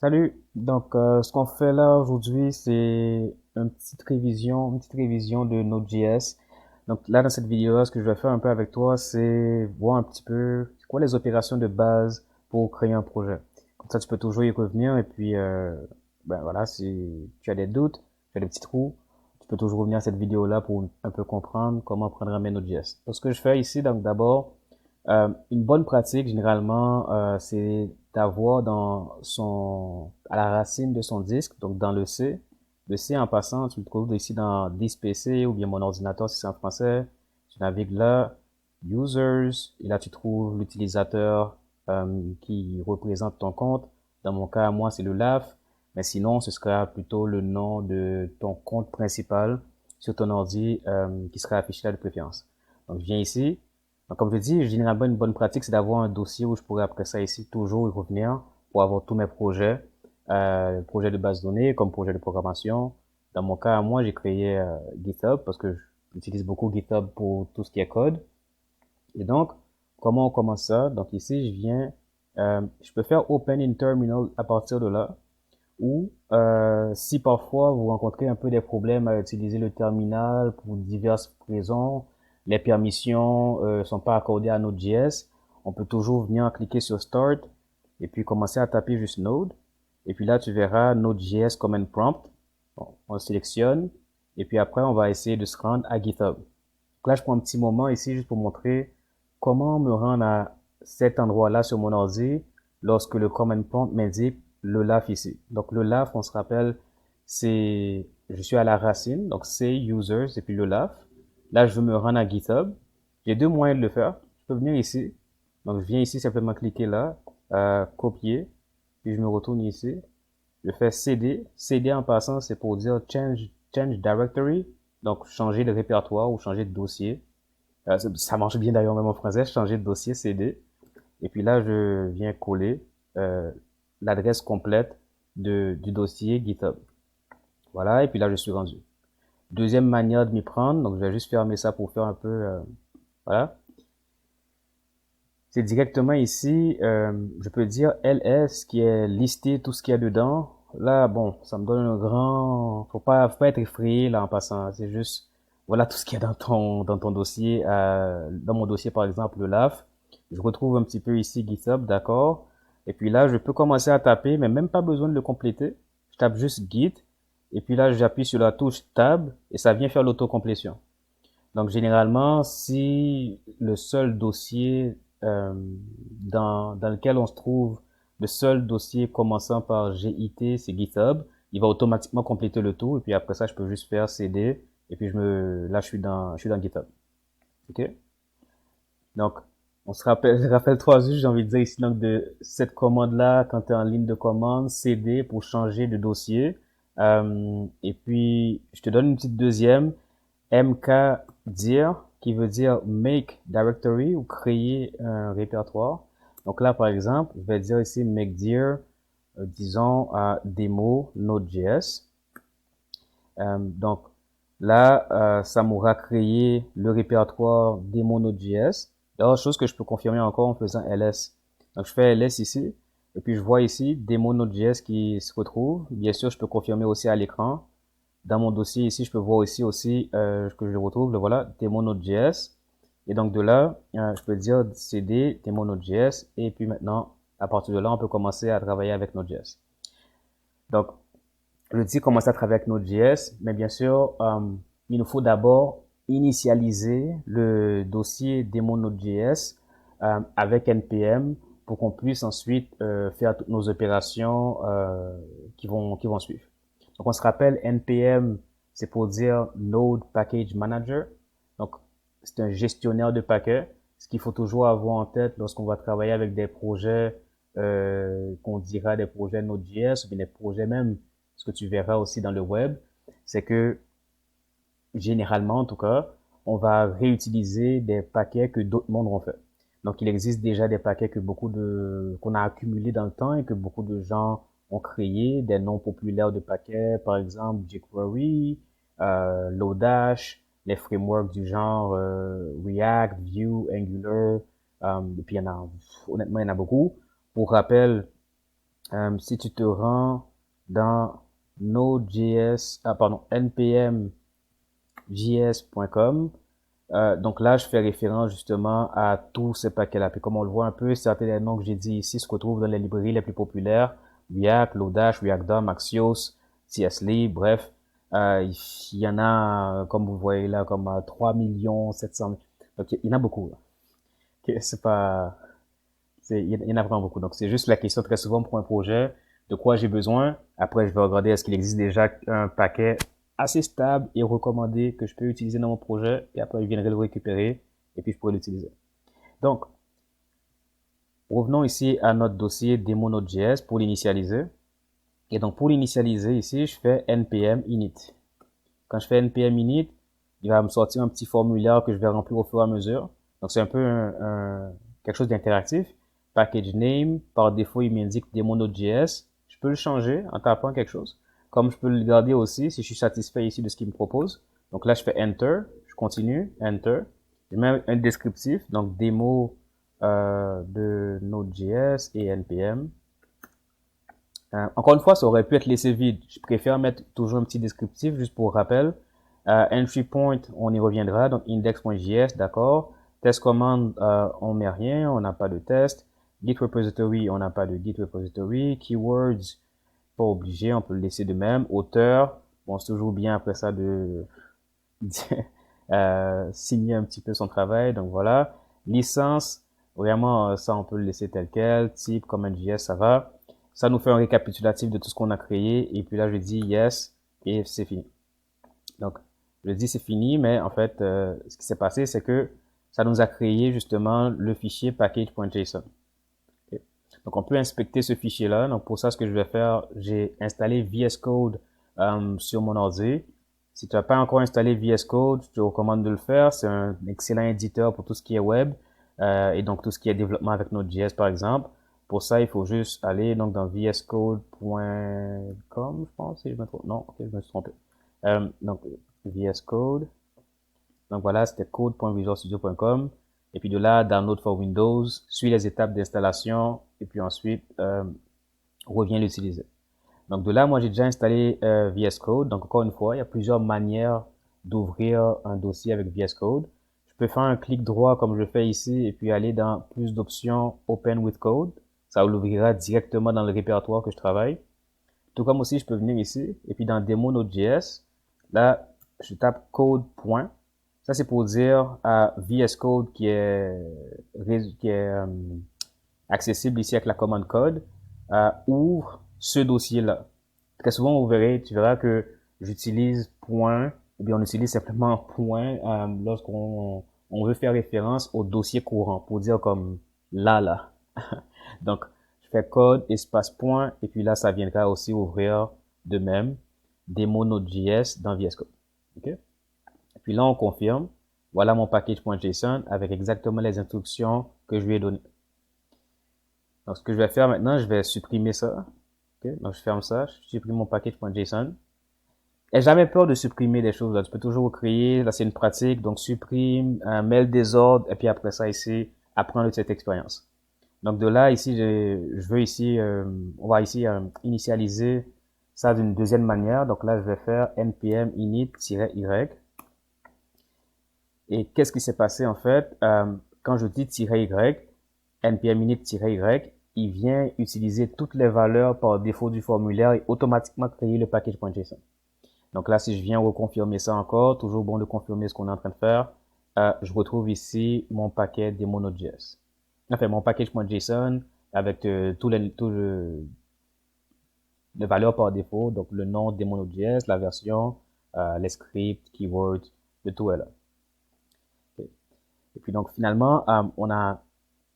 Salut. Ce qu'on fait là aujourd'hui, c'est une petite révision de Node.js. Donc là, dans cette vidéo, ce que je vais faire un peu avec toi, c'est voir un petit peu c'est quoi les opérations de base pour créer un projet. Comme ça, tu peux toujours y revenir et puis, ben voilà, si tu as des doutes, tu as des petits trous, tu peux toujours revenir à cette vidéo-là pour un peu comprendre comment prendre en main Node.js. Donc, ce que je fais ici, donc d'abord, une bonne pratique, généralement, c'est d'avoir à la racine de son disque, donc dans le C en passant, tu le trouves ici dans This PC ou bien mon ordinateur si c'est en français. Tu navigues là, Users, et là tu trouves l'utilisateur qui représente ton compte. Dans mon cas, moi, c'est le LAF, mais sinon, ce sera plutôt le nom de ton compte principal sur ton ordi qui sera affiché là de préférence. Donc, je viens ici, donc, comme je dis, généralement, une bonne pratique, c'est d'avoir un dossier où je pourrais après ça ici toujours y revenir pour avoir tous mes projets de base de données comme projet de programmation. Dans mon cas, moi, j'ai créé GitHub parce que j'utilise beaucoup GitHub pour tout ce qui est code. Et donc, comment on commence ça? Donc ici, je peux faire Open in Terminal à partir de là. Ou si parfois vous rencontrez un peu des problèmes à utiliser le terminal pour diverses raisons, les permissions sont pas accordées à Node.js, on peut toujours venir cliquer sur Start et puis commencer à taper juste Node. Et puis là, tu verras Node.js Command Prompt. Bon, on sélectionne et puis après, on va essayer de se rendre à GitHub. Donc là, je prends un petit moment ici juste pour montrer comment me rendre à cet endroit-là sur mon ordi lorsque le Command Prompt m'indique le LAF ici. Donc le LAF, on se rappelle, je suis à la racine, donc c'est users et puis le LAF. Là, je veux me rendre à GitHub. J'ai deux moyens de le faire. Je peux venir ici. Donc je viens ici simplement cliquer là, copier, puis je me retourne ici. Je fais CD. CD en passant, c'est pour dire change directory, donc changer de répertoire ou changer de dossier. Ça marche bien d'ailleurs même en français, changer de dossier CD. Et puis là, je viens coller euh, l'adresse complète du dossier GitHub. Voilà, et puis là, je suis rendu. Deuxième manière de m'y prendre, donc je vais juste fermer ça pour faire un peu... voilà. C'est directement ici, je peux dire LS qui est listé tout ce qu'il y a dedans. Là, bon, ça me donne un grand... faut pas être effrayé là en passant. C'est juste, voilà tout ce qu'il y a dans ton dossier. Dans mon dossier, par exemple, le LAF. Je retrouve un petit peu ici GitHub, d'accord. Et puis là, je peux commencer à taper, mais même pas besoin de le compléter. Je tape juste Git. Et puis là, j'appuie sur la touche Tab et ça vient faire l'autocomplétion. Donc généralement, si le seul dossier dans lequel on se trouve, le seul dossier commençant par GIT, c'est GitHub, il va automatiquement compléter le tout et puis après ça, je peux juste faire CD et puis là je suis dans GitHub. OK? Donc on se rappelle rappelle trois juste, j'ai envie de dire ici donc de cette commande là quand tu es en ligne de commande CD pour changer de dossier. Et puis je te donne une petite deuxième mkdir qui veut dire make directory ou créer un répertoire. Donc là, par exemple, je vais dire ici mkdir, disons, à démo Node.js. Donc là, ça m'aura créé le répertoire démo Node.js. D'ailleurs, chose que je peux confirmer encore en faisant ls. Donc je fais ls ici, et puis je vois ici démo Node.js qui se retrouve. Bien sûr, je peux confirmer aussi à l'écran. Dans mon dossier ici, je peux voir ici aussi que je le retrouve, le voilà, démo Node.js. Et donc de là, je peux dire cd démo Node.js et puis maintenant, à partir de là, on peut commencer à travailler avec Node.js. Donc, je dis commencer à travailler avec Node.js, mais bien sûr, il nous faut d'abord initialiser le dossier démo Node.js avec npm pour qu'on puisse ensuite faire toutes nos opérations qui vont suivre. Donc, on se rappelle, npm, c'est pour dire Node Package Manager. Donc, c'est un gestionnaire de paquets. Ce qu'il faut toujours avoir en tête lorsqu'on va travailler avec des projets qu'on dira des projets Node.js ou bien des projets même, ce que tu verras aussi dans le web, c'est que généralement, en tout cas, on va réutiliser des paquets que d'autres mondes ont fait. Donc, il existe déjà des paquets qu'on a accumulés dans le temps et que beaucoup de gens ont créé, des noms populaires de paquets, par exemple jQuery, Lodash, les frameworks du genre React, Vue, Angular, et puis honnêtement, il y en a beaucoup. Pour rappel, Si tu te rends dans Node.js, npmjs.com, donc là, je fais référence justement à tous ces paquets-là. Puis comme on le voit un peu, certains des noms que j'ai dit ici se retrouvent dans les librairies les plus populaires. React, Lodash, React DOM, Axios, CSLib, bref. Il y en a, comme vous voyez là, comme 3 700 000. Donc il y en a beaucoup, là. C'est pas, il y en a vraiment beaucoup. Donc c'est juste la question très souvent pour un projet, de quoi j'ai besoin. Après, je vais regarder est-ce qu'il existe déjà un paquet assez stable et recommandé que je peux utiliser dans mon projet. Et après, je viendrai le récupérer et puis je pourrai l'utiliser. Donc, revenons ici à notre dossier démo Node.js pour l'initialiser. Et donc, pour l'initialiser ici, je fais npm init. Quand je fais npm init, il va me sortir un petit formulaire que je vais remplir au fur et à mesure. Donc, c'est un peu quelque chose d'interactif. Package name, par défaut, il m'indique démo Node.js. Je peux le changer en tapant quelque chose. Comme je peux le garder aussi si je suis satisfait ici de ce qu'il me propose. Donc là, je fais enter, je continue, enter. Je mets un descriptif, donc démo de Node.js et npm. Encore une fois, ça aurait pu être laissé vide. Je préfère mettre toujours un petit descriptif juste pour rappel. Entry point, on y reviendra. Donc index.js, d'accord. Test command, on met rien, on n'a pas de test. Git repository, on n'a pas de Git repository. Keywords, pas obligé, on peut le laisser de même. Auteur, bon, c'est toujours bien après ça de signer un petit peu son travail. Donc voilà. Licence, vraiment, ça on peut le laisser tel quel. Type, comment.js, ça va. Ça nous fait un récapitulatif de tout ce qu'on a créé. Et puis là, je dis yes et c'est fini. Donc, je dis c'est fini, mais en fait, ce qui s'est passé, c'est que ça nous a créé justement le fichier package.json. Okay. Donc, on peut inspecter ce fichier-là. Donc, pour ça, ce que je vais faire, j'ai installé VS Code sur mon ordi. Si tu n'as pas encore installé VS Code, je te recommande de le faire. C'est un excellent éditeur pour tout ce qui est web et donc tout ce qui est développement avec Node.js, par exemple. Pour ça, il faut juste aller donc dans vscode.com, je pense, si je me trompe. Non, ok, je me suis trompé. Donc, VS Code. Donc voilà, c'était code.visualstudio.com. Et puis de là, download for Windows, suis les étapes d'installation et puis ensuite, reviens l'utiliser. Donc de là, moi j'ai déjà installé VS Code. Donc encore une fois, il y a plusieurs manières d'ouvrir un dossier avec VS Code. Je peux faire un clic droit comme je fais ici et puis aller dans plus d'options Open with Code. Ça l'ouvrira directement dans le répertoire que je travaille. Tout comme aussi, je peux venir ici et puis dans Demo Node.js, là, je tape code. Ça, c'est pour dire à VS Code qui est accessible ici avec la commande code, ouvre ce dossier-là. Très souvent, tu verras que j'utilise point, ou bien on utilise simplement point lorsqu'on veut faire référence au dossier courant, pour dire comme là. Donc, je fais code, espace point, et puis là, ça viendra aussi ouvrir de même démo Node.js dans VS Code. OK? Et puis là, on confirme. Voilà mon package.json avec exactement les instructions que je lui ai données. Donc, ce que je vais faire maintenant, je vais supprimer ça. Okay? Donc, je ferme ça, je supprime mon package.json. N'aie jamais peur de supprimer des choses. Là. Tu peux toujours recréer. Là, c'est une pratique. Donc, supprime, mets le désordre, et puis après ça, ici, apprends de cette expérience. Donc, de là, ici, je veux ici, on va ici initialiser ça d'une deuxième manière. Donc là, je vais faire npm init-y. Et qu'est-ce qui s'est passé en fait quand je dis -y, npm init-y, il vient utiliser toutes les valeurs par défaut du formulaire et automatiquement créer le package.json. Donc là, si je viens reconfirmer ça encore, toujours bon de confirmer ce qu'on est en train de faire, je retrouve ici mon paquet démo Node.js. Enfin, mon package.json avec tous les valeurs par défaut, donc le nom démo Node.js, la version, les scripts, keywords, le tout est là. Okay. Et puis donc finalement, on a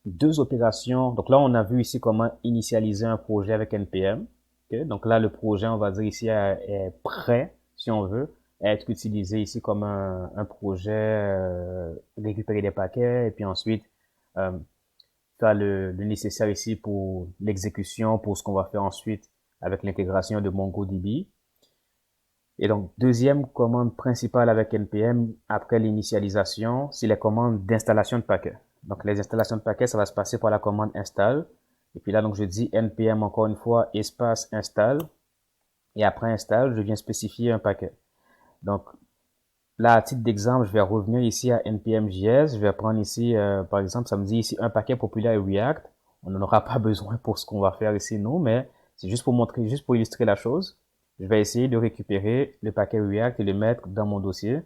deux opérations. Donc là, on a vu ici comment initialiser un projet avec npm. Okay. Donc là, le projet, on va dire ici, est prêt, si on veut, à être utilisé ici comme un projet, récupérer des paquets et puis ensuite faire le nécessaire ici pour l'exécution, pour ce qu'on va faire ensuite avec l'intégration de MongoDB. Et donc, deuxième commande principale avec npm après l'initialisation, c'est les commandes d'installation de paquets. Donc, les installations de paquets, ça va se passer par la commande install. Et puis là, donc, je dis npm encore une fois, espace install. Et après install, je viens spécifier un paquet. Donc, là, à titre d'exemple, je vais revenir ici à npm.js. Je vais prendre ici, par exemple, ça me dit ici un paquet populaire React. On n'en aura pas besoin pour ce qu'on va faire ici, nous, mais c'est juste pour montrer, juste pour illustrer la chose. Je vais essayer de récupérer le paquet React et le mettre dans mon dossier,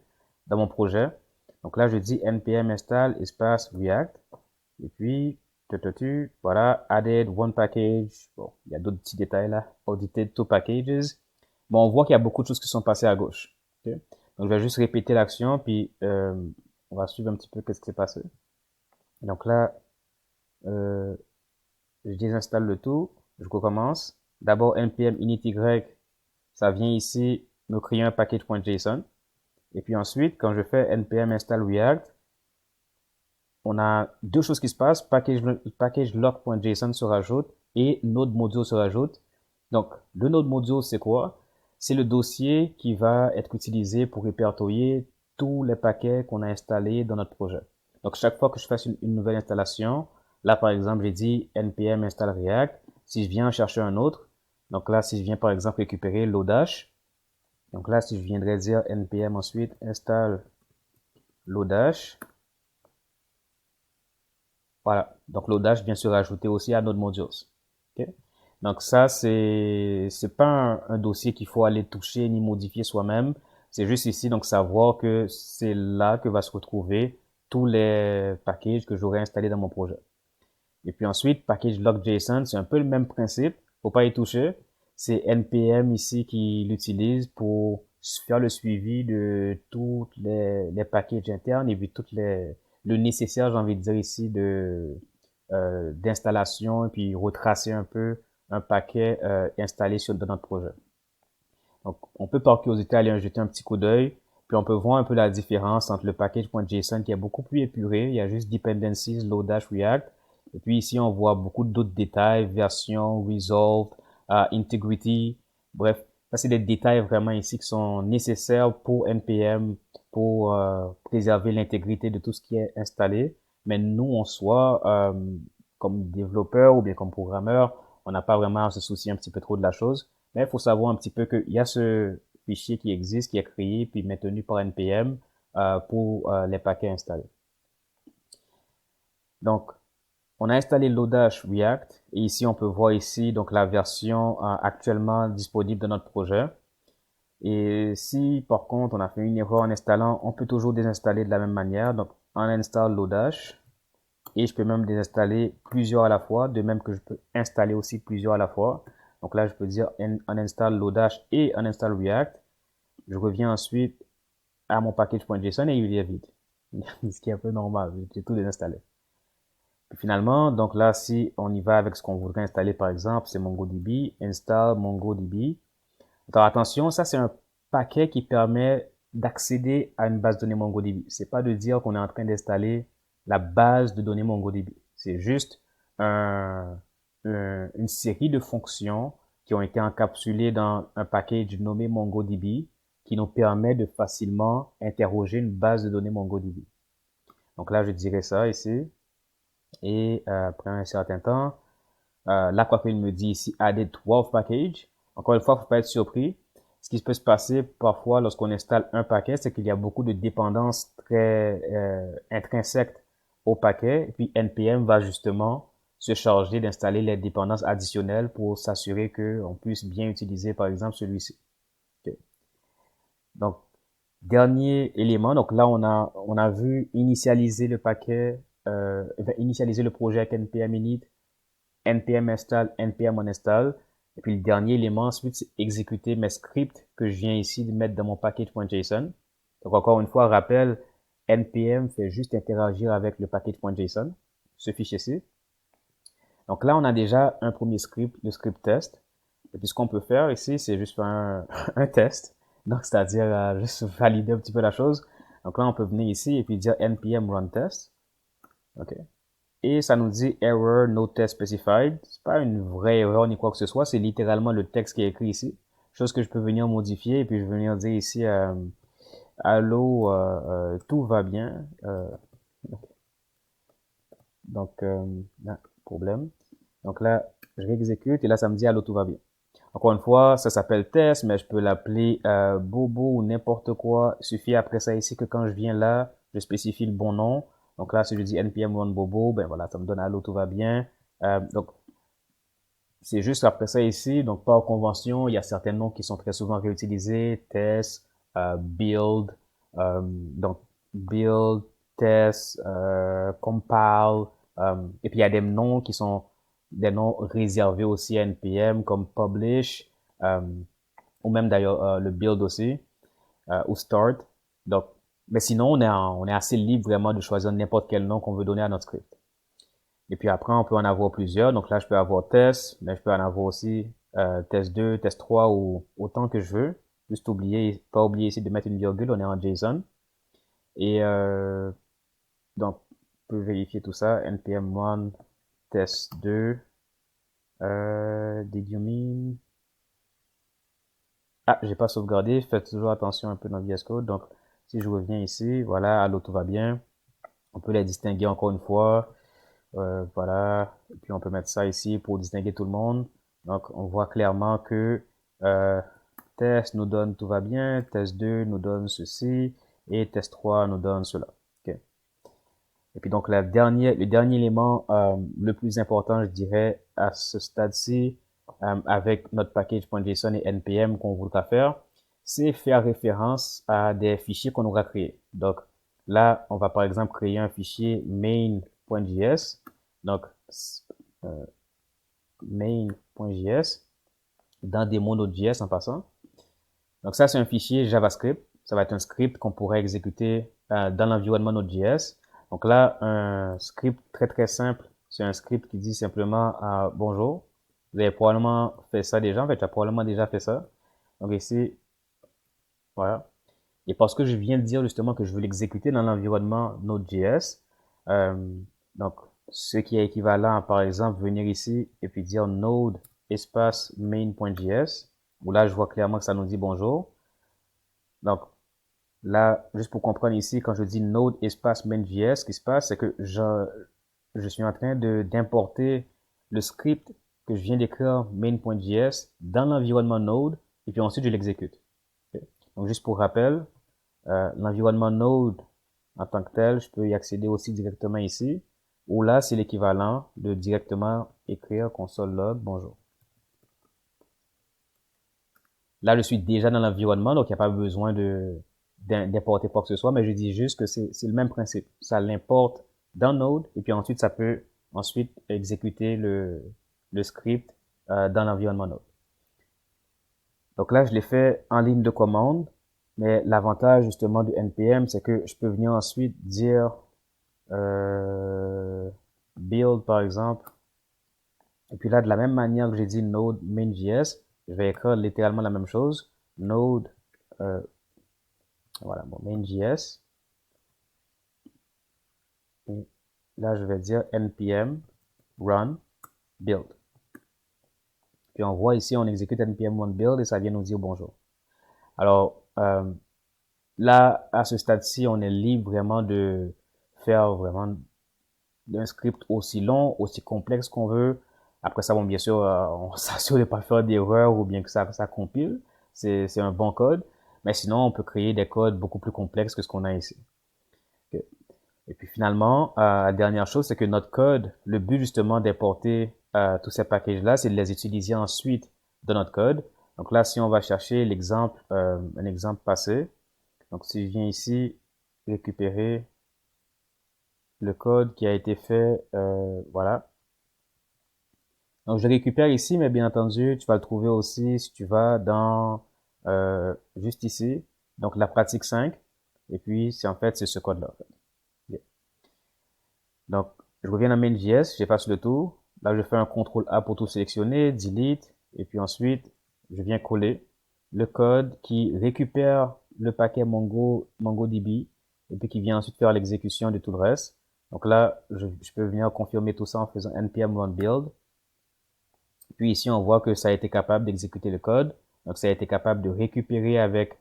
dans mon projet. Donc là, je dis npm install espace React. Et puis, voilà, added one package. Bon, il y a d'autres petits détails là. Audited two packages. Bon, on voit qu'il y a beaucoup de choses qui sont passées à gauche. Ok. Donc, je vais juste répéter l'action, puis on va suivre un petit peu qu'est-ce qui s'est passé. Donc là, euh, je désinstalle le tout, je recommence. D'abord, npm init y, ça vient ici me créer un package.json. Et puis ensuite, quand je fais npm install react, on a deux choses qui se passent. Package lock.json se rajoute et node module se rajoute. Donc, le node module, c'est quoi? C'est le dossier qui va être utilisé pour répertorier tous les paquets qu'on a installés dans notre projet. Donc, chaque fois que je fasse une nouvelle installation, là, par exemple, j'ai dit npm install react. Si je viens chercher un autre, donc là, si je viens, par exemple, récupérer Lodash, donc là, si je viendrais dire npm ensuite install Lodash, voilà. Donc, Lodash vient se rajouter aussi à Node Modules. Ok. Donc, ça, c'est pas un dossier qu'il faut aller toucher ni modifier soi-même. C'est juste ici, donc, savoir que c'est là que va se retrouver tous les packages que j'aurais installés dans mon projet. Et puis ensuite, package lock.json, c'est un peu le même principe. Faut pas y toucher. C'est npm ici qui l'utilise pour faire le suivi de tous les packages internes et puis le nécessaire, j'ai envie de dire ici, d'installation et puis retracer un peu un paquet installé dans notre projet. Donc, on peut par curiosité aller jeter un petit coup d'œil, puis on peut voir un peu la différence entre le package.json qui est beaucoup plus épuré, il y a juste dependencies, Lodash, React, et puis ici on voit beaucoup d'autres détails, version, resolve, integrity, bref, ça c'est des détails vraiment ici qui sont nécessaires pour npm, pour préserver l'intégrité de tout ce qui est installé, mais nous en soi, comme développeur ou bien comme programmeur, on n'a pas vraiment à se soucier un petit peu trop de la chose. Mais il faut savoir un petit peu qu'il y a ce fichier qui existe, qui est créé, puis maintenu par npm pour les paquets installés. Donc, on a installé Lodash React et ici on peut voir ici donc la version actuellement disponible dans notre projet. Et si par contre on a fait une erreur en installant, on peut toujours désinstaller de la même manière. Donc, on installe Lodash et je peux même désinstaller plusieurs à la fois, de même que je peux installer aussi plusieurs à la fois. Donc là, je peux dire uninstall Lodash et uninstall React. Je reviens ensuite à mon package.json et il est vide. Ce qui est un peu normal, j'ai tout désinstallé. Puis finalement, donc là, si on y va avec ce qu'on voudrait installer, par exemple, c'est MongoDB, install MongoDB. Alors attention, ça c'est un paquet qui permet d'accéder à une base de données MongoDB. C'est pas de dire qu'on est en train d'installer la base de données MongoDB. C'est juste une série de fonctions qui ont été encapsulées dans un package nommé MongoDB qui nous permet de facilement interroger une base de données MongoDB. Donc là, je dirais ça ici. Et après un certain temps, là, quoi qu'il me dit ici, added 12 package. Encore une fois, faut pas être surpris. Ce qui peut se passer parfois lorsqu'on installe un paquet, c'est qu'il y a beaucoup de dépendances très intrinsèques au paquet. Et puis npm va justement se charger d'installer les dépendances additionnelles pour s'assurer qu'on puisse bien utiliser, par exemple, celui-ci. Okay. Donc, dernier élément. Donc là, on a vu initialiser le paquet, initialiser le projet avec npm init, npm install, npm uninstall. Et puis le dernier élément, ensuite, c'est exécuter mes scripts que je viens ici de mettre dans mon package.json. Donc encore une fois, rappel, npm fait juste interagir avec le package.json, ce fichier-ci. Donc là, on a déjà un premier script, le script test. Et puis ce qu'on peut faire ici, c'est juste faire un test. Donc c'est-à-dire juste valider un petit peu la chose. Donc là, on peut venir ici et puis dire npm run test. OK. Et ça nous dit error no test specified. C'est pas une vraie erreur ni quoi que ce soit, c'est littéralement le texte qui est écrit ici. Chose que je peux venir modifier et puis je vais venir dire ici allô, tout va bien. Donc, problème. Donc là, je réexécute et là, ça me dit allô, tout va bien. Encore une fois, ça s'appelle test, mais je peux l'appeler Bobo ou n'importe quoi. Il suffit après ça ici que quand je viens là, je spécifie le bon nom. Donc là, si je dis npm run Bobo, ben voilà, ça me donne allô, tout va bien. Donc c'est juste après ça ici, donc par convention, il y a certains noms qui sont très souvent réutilisés, test, build, donc build, test, compile, et puis il y a des noms qui sont des noms réservés aussi à NPM comme publish, euh, ou même d'ailleurs le build aussi, ou start. Donc, mais sinon on est assez libre vraiment de choisir n'importe quel nom qu'on veut donner à notre script. Et puis après, on peut en avoir plusieurs. Donc là, je peux avoir test, mais je peux en avoir aussi test 2, test 3 ou autant que je veux. Juste oublier, pas oublier ici de mettre une virgule, on est en JSON. Et donc, on peut vérifier tout ça. npm1 test 2. Did you mean? Ah, j'ai pas sauvegardé. Faites toujours attention un peu dans VS Code. Donc, si je reviens ici, voilà, allô, tout va bien. On peut les distinguer encore une fois. Voilà. Et puis on peut mettre ça ici pour distinguer tout le monde. Donc on voit clairement que euh, test nous donne tout va bien, test 2 nous donne ceci et test 3 nous donne cela. Okay. Et puis donc le dernier élément le plus important, je dirais, à ce stade-ci, avec notre package.json et npm qu'on voudra faire, c'est faire référence à des fichiers qu'on aura créés. Donc là, on va par exemple créer un fichier main.js. Donc euh, main.js dans démo.node.js en passant. Donc ça, c'est un fichier JavaScript. Ça va être un script qu'on pourrait exécuter dans l'environnement Node.js. Donc là, un script très très simple, c'est un script qui dit simplement bonjour. Vous avez probablement fait ça déjà, en fait, tu as probablement déjà fait ça. Donc ici, voilà. Et parce que je viens de dire justement que je veux l'exécuter dans l'environnement Node.js, euh, donc ce qui est équivalent, par exemple, venir ici et puis dire node espace main.js, où là je vois clairement que ça nous dit bonjour. Donc là, juste pour comprendre ici, quand je dis node espace main.js, ce qui se passe, c'est que je suis en train d'importer le script que je viens d'écrire main.js dans l'environnement Node, et puis ensuite je l'exécute. Okay. Donc juste pour rappel, l'environnement Node en tant que tel, je peux y accéder aussi directement ici, ou là, c'est l'équivalent de directement écrire console log bonjour. Là, je suis déjà dans l'environnement, donc il n'y a pas besoin d'importer quoi que ce soit, mais je dis juste que c'est le même principe. Ça l'importe dans Node, et puis ensuite, ça peut ensuite exécuter le script dans l'environnement Node. Donc là, je l'ai fait en ligne de commande, mais l'avantage justement du NPM, c'est que je peux venir ensuite dire build par exemple. Et puis là, de la même manière que j'ai dit Node main.js, je vais écrire littéralement la même chose. Node, euh, voilà, bon, main.js. Et là, je vais dire npm run build. Puis on voit ici, on exécute npm run build et ça vient nous dire bonjour. Alors, là, à ce stade-ci, on est libre vraiment de faire vraiment d'un script aussi long, aussi complexe qu'on veut. Après ça, bon, bien sûr, on s'assure de pas faire d'erreur ou bien que ça compile. C'est un bon code. Mais sinon, on peut créer des codes beaucoup plus complexes que ce qu'on a ici. Okay. Et puis finalement, la dernière chose, c'est que notre code, le but justement d'importer tous ces packages-là, c'est de les utiliser ensuite dans notre code. Donc là, si on va chercher l'exemple, un exemple passé. Donc si je viens ici récupérer le code qui a été fait, voilà. Donc, je récupère ici, mais bien entendu, tu vas le trouver aussi si tu vas dans juste ici. Donc, la pratique 5. Et puis, c'est en fait, c'est ce code-là. En fait. Yeah. Donc, je reviens dans main.js, j'efface le tout. Là, je fais un CTRL A pour tout sélectionner, delete. Et puis ensuite, je viens coller le code qui récupère le paquet MongoDB et puis qui vient ensuite faire l'exécution de tout le reste. Donc là, je peux venir confirmer tout ça en faisant npm run build. Puis ici, on voit que ça a été capable d'exécuter le code. Donc, ça a été capable de récupérer avec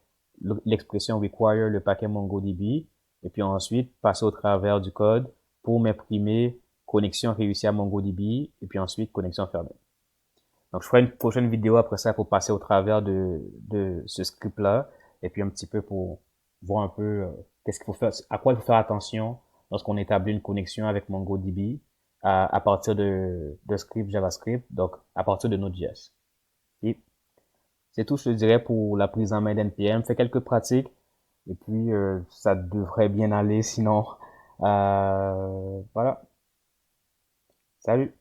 l'expression require le paquet MongoDB et puis ensuite passer au travers du code pour m'imprimer connexion réussie à MongoDB, et puis ensuite connexion fermée. Donc, je ferai une prochaine vidéo après ça pour passer au travers de ce script-là, et puis un petit peu pour voir un peu qu'est-ce qu'il faut faire, à quoi il faut faire attention lorsqu'on établit une connexion avec MongoDB à partir de script JavaScript, donc à partir de Node.js. Et c'est tout, je te dirais, pour la prise en main d'NPM. Fais quelques pratiques, et puis ça devrait bien aller, sinon, voilà. Salut!